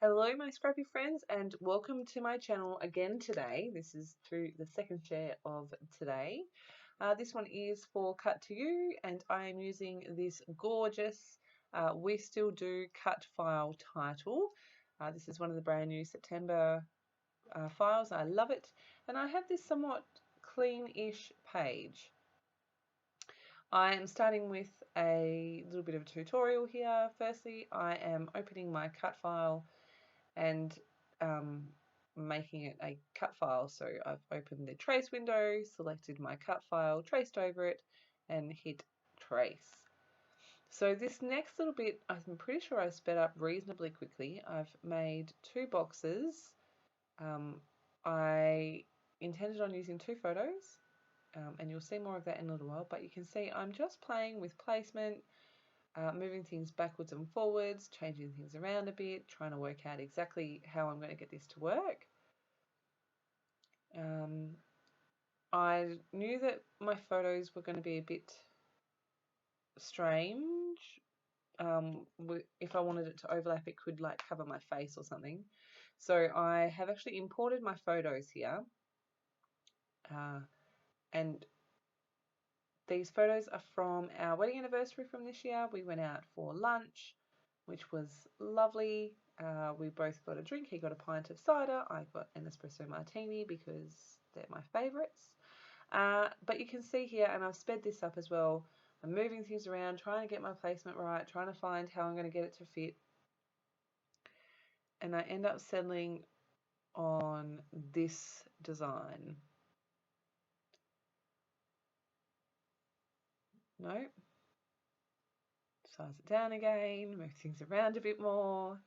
Hello my scrappy friends and welcome to my channel again today. This is to the second share of today. This one is for Cut to You and I am using this gorgeous We Still Do cut file title. This is one of the brand new September files. I love it, and I have this somewhat clean-ish page. I am starting with a little bit of a tutorial here. Firstly, I am opening my cut file and making it a cut file. So I've opened the trace window, selected my cut file, traced over it, and hit trace. So this next little bit, I'm pretty sure I sped up reasonably quickly. I've made two boxes. I intended on using two photos, and you'll see more of that in a little while, but you can see I'm just playing with placement, moving things backwards and forwards, changing things around a bit, trying to work out exactly how I'm going to get this to work. I knew that my photos were going to be a bit strange. If I wanted it to overlap, it could like cover my face or something. So I have actually imported my photos here. And these photos are from our wedding anniversary from this year. We went out for lunch, which was lovely. We both got a drink. He got a pint of cider. I got an espresso martini because they're my favourites. But you can see here, and I've sped this up as well, I'm moving things around, trying to get my placement right, trying to find how I'm going to get it to fit. And I end up settling on this design. No. Size it down again, move things around a bit more.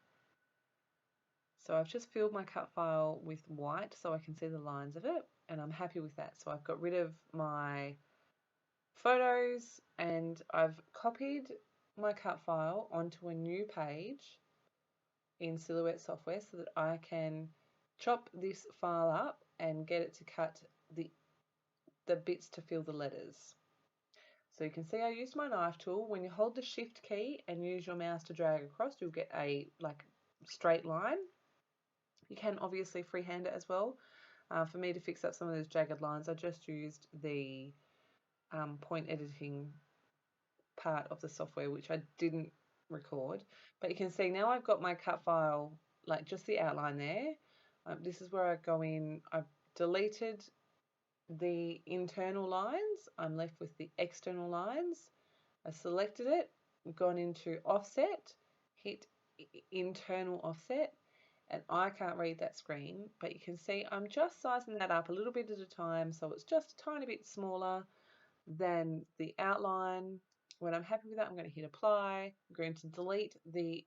So I've just filled my cut file with white so I can see the lines of it, and I'm happy with that. So I've got rid of my photos and I've copied my cut file onto a new page in Silhouette software so that I can chop this file up and get it to cut the bits to fill the letters. So you can see I used my knife tool. When you hold the shift key and use your mouse to drag across, you'll get a straight line. You can obviously freehand it as well. For me to fix up some of those jagged lines, I just used the point editing part of the software, which I didn't record. But you can see now I've got my cut file, like just the outline there. This is where I go in. I've deleted the internal lines. I'm left with the external lines. I selected it, gone into offset, hit internal offset, and I can't read that screen, but you can see I'm just sizing that up a little bit at a time, so it's just a tiny bit smaller than the outline. When I'm happy with that, I'm going to hit apply. I'm going to delete the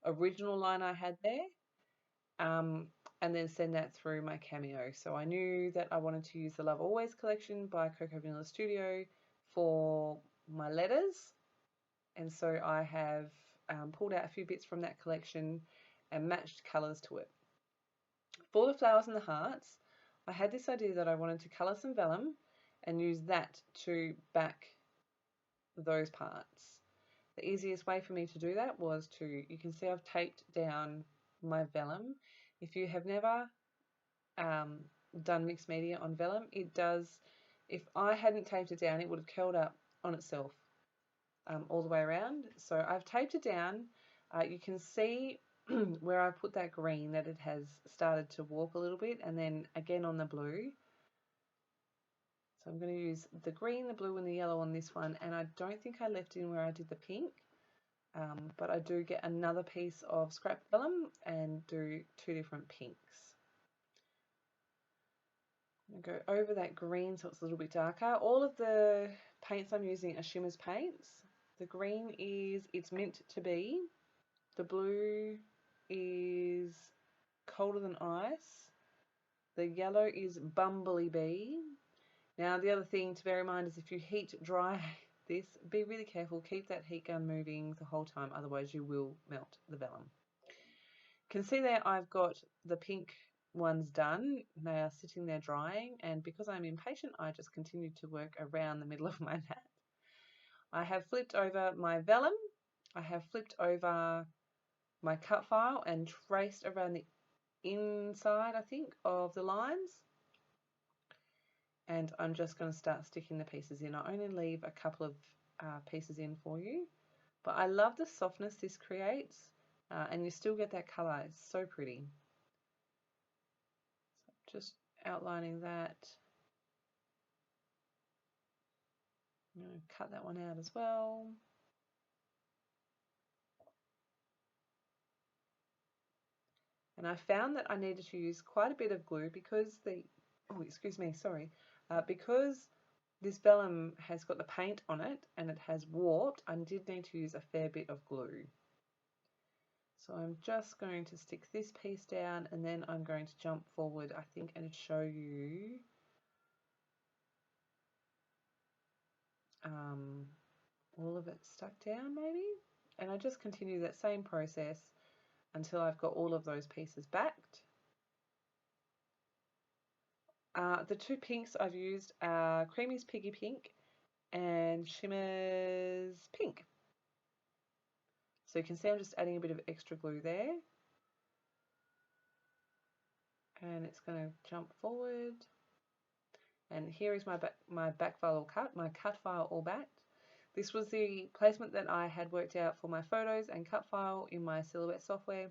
original line I had there, and then send that through my Cameo. So I knew that I wanted to use the Love Always collection by Coco Vanilla Studio for my letters, and so I have pulled out a few bits from that collection and matched colours to it. For the flowers and the hearts, I had this idea that I wanted to colour some vellum and use that to back those parts. The easiest way for me to do that was you can see I've taped down my vellum. If you have never done mixed media on vellum, it does, if I hadn't taped it down, it would have curled up on itself all the way around. So I've taped it down. You can see where I put that green that it has started to warp a little bit, and then again on the blue. So I'm going to use the green, the blue and the yellow on this one, and I don't think I left in where I did the pink, but I do get another piece of scrap vellum and do two different pinks. I'm going to go over that green so it's a little bit darker. All of the paints I'm using are Shimmers paints. The green is It's Meant to Be. The blue is Colder Than Ice. The yellow is Bumblebee Bee. Now the other thing to bear in mind is if you heat dry this, be really careful, keep that heat gun moving the whole time, otherwise you will melt the vellum. You can see there I've got the pink ones done. They are sitting there drying, and because I'm impatient, I just continue to work around the middle of my mat. I have flipped over my vellum. I have flipped over my cut file and traced around the inside, I think, of the lines. And I'm just going to start sticking the pieces in. I only leave a couple of pieces in for you, but I love the softness this creates, and you still get that colour. It's so pretty. So just outlining that. I'm going to cut that one out as well. And I found that I needed to use quite a bit of glue because because this vellum has got the paint on it and it has warped, I did need to use a fair bit of glue. So I'm just going to stick this piece down and then I'm going to jump forward, I think, and show you all of it stuck down maybe. And I just continue that same process until I've got all of those pieces backed. The two pinks I've used are Creamy's Piggy Pink and Shimmer's Pink. So you can see I'm just adding a bit of extra glue there. And it's going to jump forward. And here is my back file all cut, my cut file all backed. This was the placement that I had worked out for my photos and cut file in my Silhouette software.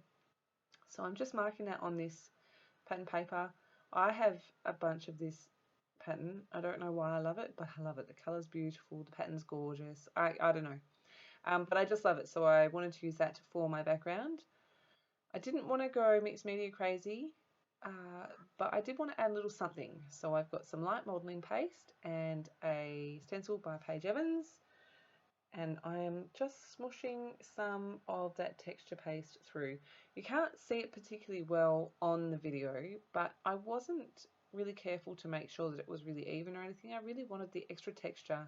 So I'm just marking that on this pattern paper. I have a bunch of this pattern. I don't know why I love it, but I love it. The colour's beautiful, the pattern's gorgeous. I don't know. But I just love it, so I wanted to use that to form my background. I didn't want to go mixed media crazy, but I did want to add a little something. So I've got some light modelling paste and a stencil by Paige Evans, and I am just smooshing some of that texture paste through. You can't see it particularly well on the video, but I wasn't really careful to make sure that it was really even or anything. I really wanted the extra texture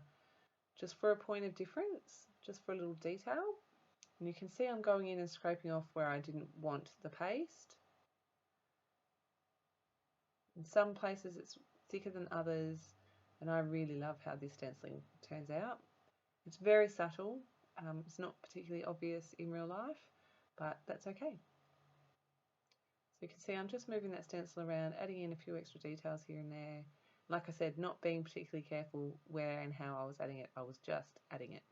just for a point of difference, just for a little detail. And you can see I'm going in and scraping off where I didn't want the paste. In some places it's thicker than others, and I really love how this stenciling turns out. It's very subtle, it's not particularly obvious in real life, but that's okay. So you can see I'm just moving that stencil around, adding in a few extra details here and there. Like I said, not being particularly careful where and how I was adding it, I was just adding it.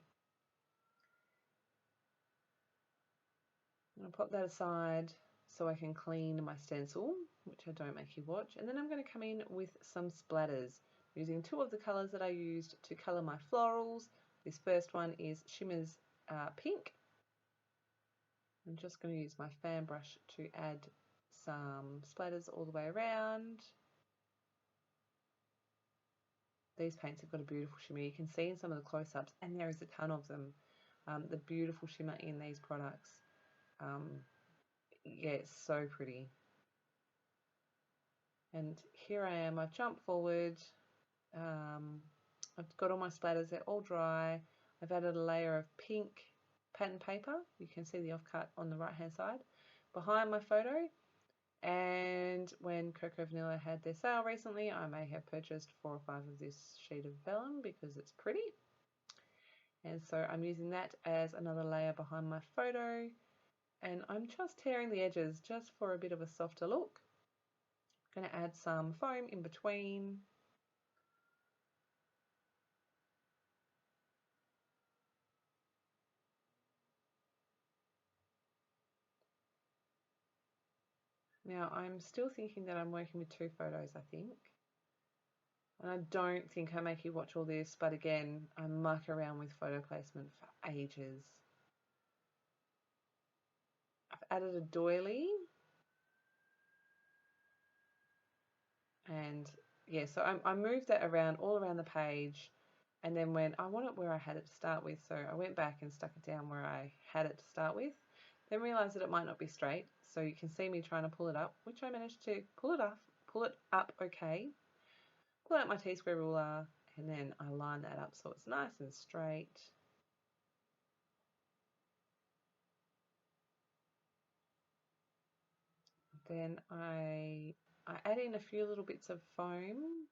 I'm going to pop that aside so I can clean my stencil, which I don't make you watch, and then I'm going to come in with some splatters using two of the colours that I used to colour my florals. This first one is Shimmer's Pink. I'm just going to use my fan brush to add some splatters all the way around. These paints have got a beautiful shimmer. You can see in some of the close-ups, and there is a ton of them, the beautiful shimmer in these products. Yeah, it's so pretty. And here I am, I've jumped forward, I've got all my splatters, they're all dry. I've added a layer of pink pattern paper. You can see the offcut on the right hand side behind my photo. And when Cocoa Vanilla had their sale recently, I may have purchased 4 or 5 of this sheet of vellum because it's pretty. And so I'm using that as another layer behind my photo. And I'm just tearing the edges just for a bit of a softer look. I'm going to add some foam in between. Now I'm still thinking that I'm working with 2 photos, I think. And I don't think I make you watch all this, but again, I muck around with photo placement for ages. I've added a doily. And yeah, so I moved that around all around the page, and then when I want it where I had it to start with, so I went back and stuck it down where I had it to start with, then realized that it might not be straight, so you can see me trying to pull it up, which I managed to pull it up okay, pull out my T-square ruler, and then I line that up so it's nice and straight. Then I add in a few little bits of foam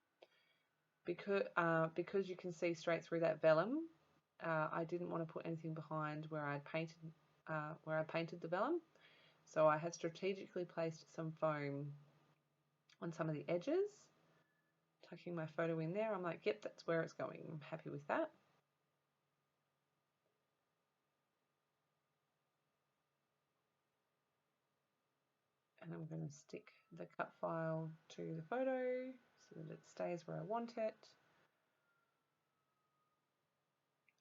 because you can see straight through that vellum. I didn't want to put anything behind where I painted the vellum, So I have strategically placed some foam on some of the edges, tucking my photo in there. I'm like, yep, that's where it's going. I'm happy with that. And I'm going to stick the cut file to the photo so that it stays where I want it.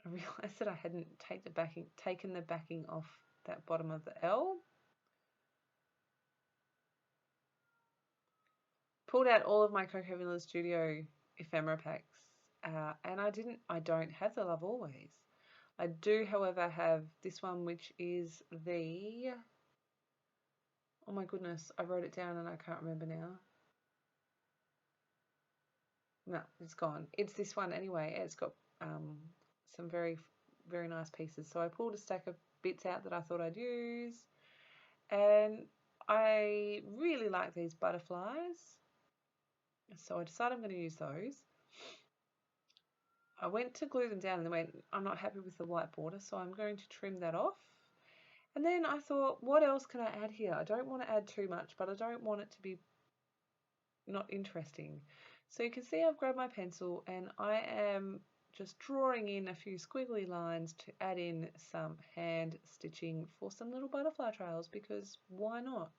I realised that I hadn't taken the backing off that bottom of the L. Pulled out all of my Coco Villa Studio ephemera packs, and I don't have the Love Always. I do, however, have this one, which is the, oh my goodness, I wrote it down and I can't remember now. No, it's gone. It's this one anyway. It's got some very, very nice pieces. So I pulled a stack of bits out that I thought I'd use, and I really like these butterflies. So I decided I'm going to use those. I went to glue them down and then went, I'm not happy with the white border, so I'm going to trim that off. And then I thought, what else can I add here? I don't want to add too much, but I don't want it to be not interesting. So you can see I've grabbed my pencil and I am just drawing in a few squiggly lines to add in some hand stitching for some little butterfly trails, because why not?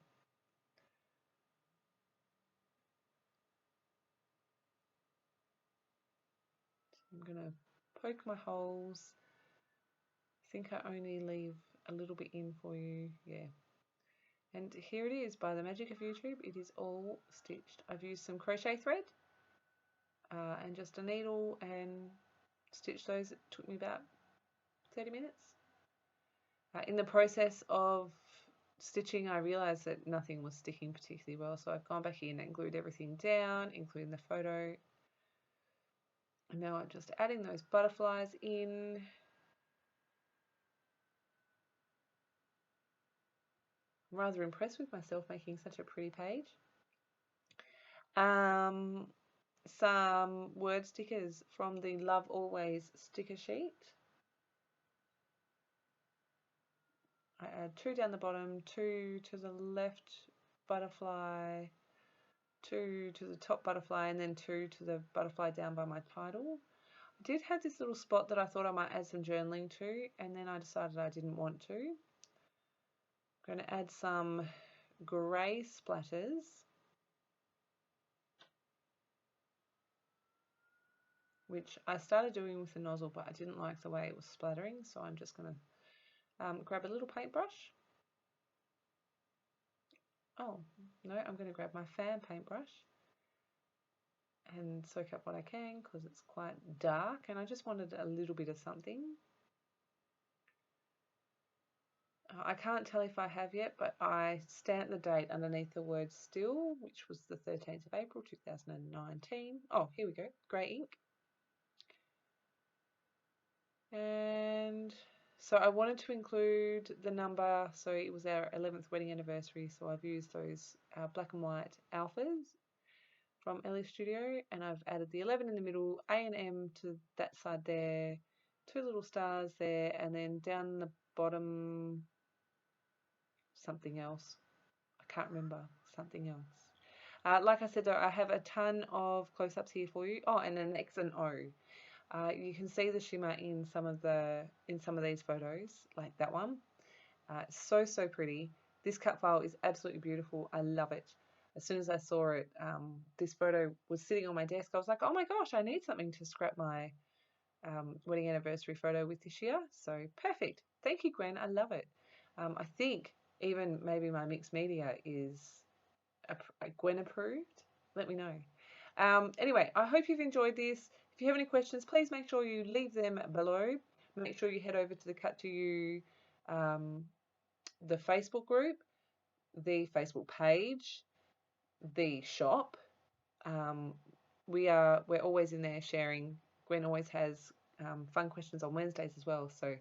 I'm going to poke my holes. I think I only leave a little bit in for you, yeah. And here it is, by the magic of YouTube, it is all stitched. I've used some crochet thread and just a needle and stitched those. It took me about 30 minutes. In the process of stitching, I realised that nothing was sticking particularly well, so I've gone back in and glued everything down, including the photo. And now I'm just adding those butterflies in. I'm rather impressed with myself making such a pretty page. Some word stickers from the Love Always sticker sheet. I add 2 down the bottom, 2 to the left butterfly, 2 to the top butterfly, and then 2 to the butterfly down by my title. I did have this little spot that I thought I might add some journaling to, and then I decided I didn't want to. I'm going to add some grey splatters. Which I started doing with the nozzle, but I didn't like the way it was splattering, so I'm just going to grab a little paintbrush. Oh, no, I'm going to grab my fan paintbrush and soak up what I can, because it's quite dark and I just wanted a little bit of something. I can't tell if I have yet, but I stamped the date underneath the word still, which was the 13th of April 2019. Oh, here we go, grey ink. And so I wanted to include the number, so it was our 11th wedding anniversary, so I've used those black and white alphas from Ellie Studio, and I've added the 11 in the middle, A and M to that side there, 2 little stars there, and then down the bottom something else. I can't remember, something else. Like I said though, I have a ton of close-ups here for you. Oh, and an X and O. You can see the shimmer in some of these photos, like that one. So pretty. This cut file is absolutely beautiful. I love it. As soon as I saw it, this photo was sitting on my desk. I was like, oh my gosh, I need something to scrap my wedding anniversary photo with this year. So perfect. Thank you, Gwen. I love it. I think even maybe my mixed media is Gwen approved. Let me know. Anyway, I hope you've enjoyed this. If you have any questions, please make sure you leave them below. Make sure you head over to the Cut to You, the Facebook group, the Facebook page, the shop. We're always in there sharing. Gwen always has fun questions on Wednesdays as well. So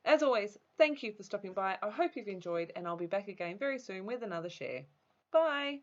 as always, thank you for stopping by. I hope you've enjoyed, and I'll be back again very soon with another share. Bye.